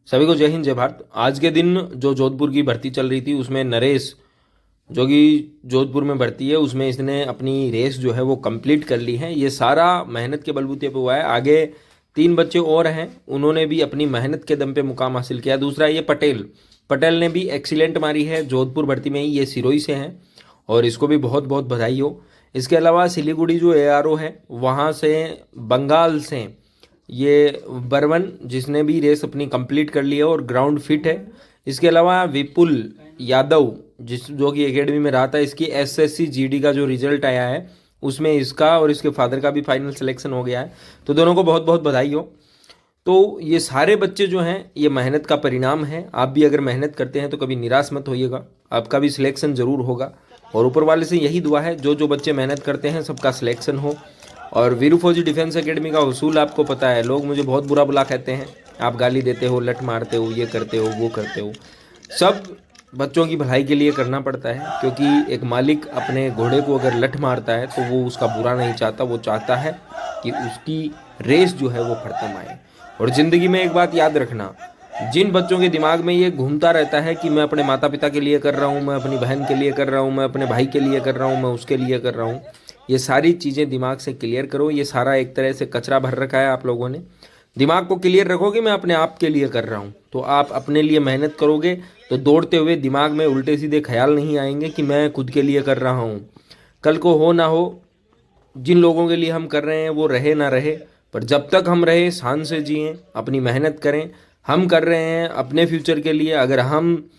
सभी को जय हिंद जय भारत। आज के दिन जो जोधपुर की भर्ती चल रही थी उसमें नरेश जो कि जोधपुर में भर्ती है उसमें इसने अपनी रेस जो है वो कंप्लीट कर ली है। ये सारा मेहनत के बलबूते पे हुआ है। आगे 3 बच्चे और हैं, उन्होंने भी अपनी मेहनत के दम पे मुकाम हासिल किया। दूसरा ये पटेल ने भी एक्सीलेंट मारी है जोधपुर भर्ती में ही, ये सिरोही से हैं और इसको भी बहुत बहुत बधाई हो। इसके अलावा सिलीगुड़ी जो ARO है वहाँ से बंगाल से ये बर्वन जिसने भी रेस अपनी कंप्लीट कर ली है और ग्राउंड फिट है। इसके अलावा विपुल यादव जो कि एकेडमी में रहा था, इसकी SSC GD का जो रिजल्ट आया है उसमें इसका और इसके फादर का भी फाइनल सिलेक्शन हो गया है। तो दोनों को बहुत बहुत बधाई हो। तो ये सारे बच्चे जो हैं ये मेहनत का परिणाम है। आप भी अगर मेहनत करते हैं तो कभी निराश मत होइएगा, आपका भी सिलेक्शन ज़रूर होगा। और ऊपर वाले से यही दुआ है जो जो बच्चे मेहनत करते हैं सबका सिलेक्शन हो। और वीरू फौजी डिफेंस एकेडमी का उसूल आपको पता है। लोग मुझे बहुत बुरा बुला कहते हैं, आप गाली देते हो, लठ मारते हो, ये करते हो, वो करते हो। सब बच्चों की भलाई के लिए करना पड़ता है, क्योंकि एक मालिक अपने घोड़े को अगर लठ मारता है तो वो उसका बुरा नहीं चाहता, वो चाहता है कि उसकी रेस जो है वो खत्म आए। और ज़िंदगी में एक बात याद रखना, जिन बच्चों के दिमाग में ये घूमता रहता है कि मैं अपने माता पिता के लिए कर रहा हूँ, मैं अपनी बहन के लिए कर रहा हूँ, मैं अपने भाई के लिए कर रहा हूँ, मैं उसके लिए कर रहा हूँ, ये सारी चीज़ें दिमाग से क्लियर करो। ये सारा एक तरह से कचरा भर रखा है आप लोगों ने। दिमाग को क्लियर रखोगे मैं अपने आप के लिए कर रहा हूँ, तो आप अपने लिए मेहनत करोगे तो दौड़ते हुए दिमाग में उल्टे सीधे ख्याल नहीं आएंगे कि मैं खुद के लिए कर रहा हूँ। कल को हो ना हो, जिन लोगों के लिए हम कर रहे हैं वो रहे ना रहे, पर जब तक हम रहे शान से जिएं, अपनी मेहनत करें। हम कर रहे हैं अपने फ्यूचर के लिए, अगर हम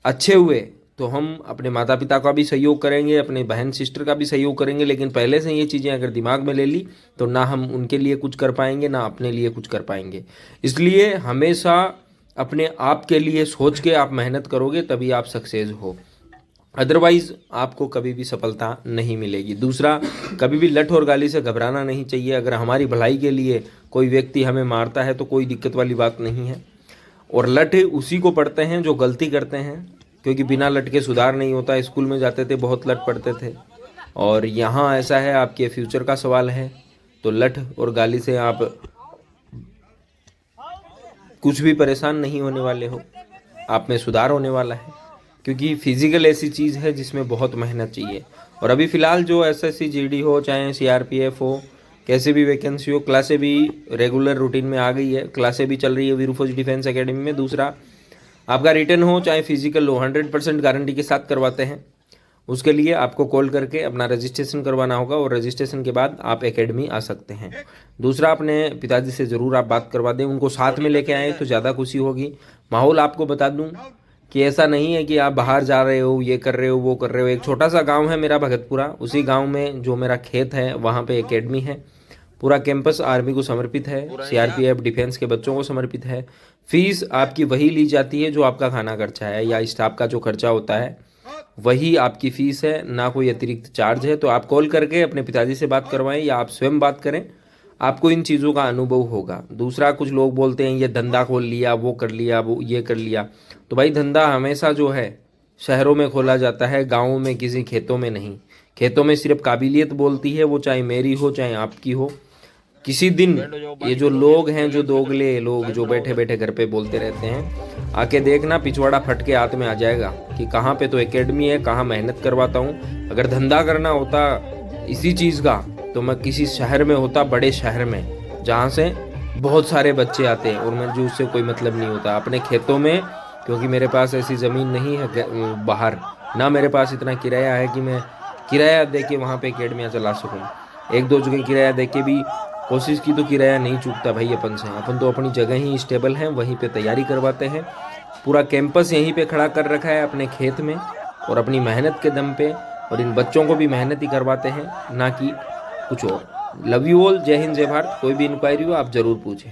अच्छे हुए तो हम अपने माता पिता का भी सहयोग करेंगे, अपने बहन सिस्टर का भी सहयोग करेंगे। लेकिन पहले से ये चीज़ें अगर दिमाग में ले ली तो ना हम उनके लिए कुछ कर पाएंगे, ना अपने लिए कुछ कर पाएंगे। इसलिए हमेशा अपने आप के लिए सोच के आप मेहनत करोगे तभी आप सक्सेस हो, अदरवाइज आपको कभी भी सफलता नहीं मिलेगी। दूसरा, कभी भी लठ और गाली से घबराना नहीं चाहिए। अगर हमारी भलाई के लिए कोई व्यक्ति हमें मारता है तो कोई दिक्कत वाली बात नहीं है। और लठ उसी को पढ़ते हैं जो गलती करते हैं, क्योंकि बिना लठ के सुधार नहीं होता। स्कूल में जाते थे बहुत लठ पढ़ते थे, और यहाँ ऐसा है आपके फ्यूचर का सवाल है, तो लठ और गाली से आप कुछ भी परेशान नहीं होने वाले हो, आप में सुधार होने वाला है। क्योंकि फिजिकल ऐसी चीज़ है जिसमें बहुत मेहनत चाहिए। और अभी फ़िलहाल जो SSC GD हो चाहे CRPF हो, कैसे भी वैकेंसी हो, क्लासें भी रेगुलर रूटीन में आ गई है, क्लासें भी चल रही है वीरू फौजी डिफेंस एकेडमी में। दूसरा, आपका रिटर्न हो चाहे फिजिकल हो, 100% गारंटी के साथ करवाते हैं। उसके लिए आपको कॉल करके अपना रजिस्ट्रेशन करवाना होगा और रजिस्ट्रेशन के बाद आप एकेडमी आ सकते हैं। दूसरा, अपने पिताजी से ज़रूर आप बात करवा दें, उनको साथ में लेके आएँ तो ज़्यादा खुशी होगी। माहौल आपको बता दूं कि ऐसा नहीं है कि आप बाहर जा रहे हो, ये कर रहे हो, वो कर रहे हो। एक छोटा सा गांव है मेरा भगतपुरा, उसी गांव में जो मेरा खेत है वहाँ पे एकेडमी है। पूरा कैंपस आर्मी को समर्पित है, CRPF डिफेंस के बच्चों को समर्पित है। फीस आपकी वही ली जाती है जो आपका खाना खर्चा है या स्टाफ का जो खर्चा होता है, वही आपकी फ़ीस है, ना कोई अतिरिक्त चार्ज है। तो आप कॉल करके अपने पिताजी से बात करवाएं या आप स्वयं बात करें, आपको इन चीज़ों का अनुभव होगा। दूसरा, कुछ लोग बोलते हैं ये धंधा खोल लिया, वो कर लिया, वो ये कर लिया। तो भाई, धंधा हमेशा जो है शहरों में खोला जाता है, गाँवों में किसी खेतों में नहीं। खेतों में सिर्फ काबिलियत बोलती है, वो चाहे मेरी हो चाहे आपकी हो। किसी दिन ये जो लोग हैं, जो दोगले लोग जो बैठे बैठे घर पे बोलते रहते हैं, आके देखना पिछवाड़ा फट के हाथ में आ जाएगा कि कहाँ पे तो एकेडमी है, कहाँ मेहनत करवाता हूँ। अगर धंधा करना होता इसी चीज़ का तो मैं किसी शहर में होता, बड़े शहर में, जहाँ से बहुत सारे बच्चे आते हैं और मुझे उससे कोई मतलब नहीं होता। अपने खेतों में, क्योंकि मेरे पास ऐसी ज़मीन नहीं है बाहर, ना मेरे पास इतना किराया है कि मैं किराया दे के वहाँ पर एकेडमियाँ चला सकूँ। एक दो जगह किराया दे के भी कोशिश की तो किराया नहीं चूकता भाई अपन से। अपन तो अपनी जगह ही स्टेबल हैं, वहीं पे तैयारी करवाते हैं। पूरा कैंपस यहीं पे खड़ा कर रखा है अपने खेत में और अपनी मेहनत के दम पे, और इन बच्चों को भी मेहनत ही करवाते हैं, ना कि कुछ और। लव यू ऑल, जय हिंद जय भारत। कोई भी इंक्वायरी हो आप ज़रूर पूछें।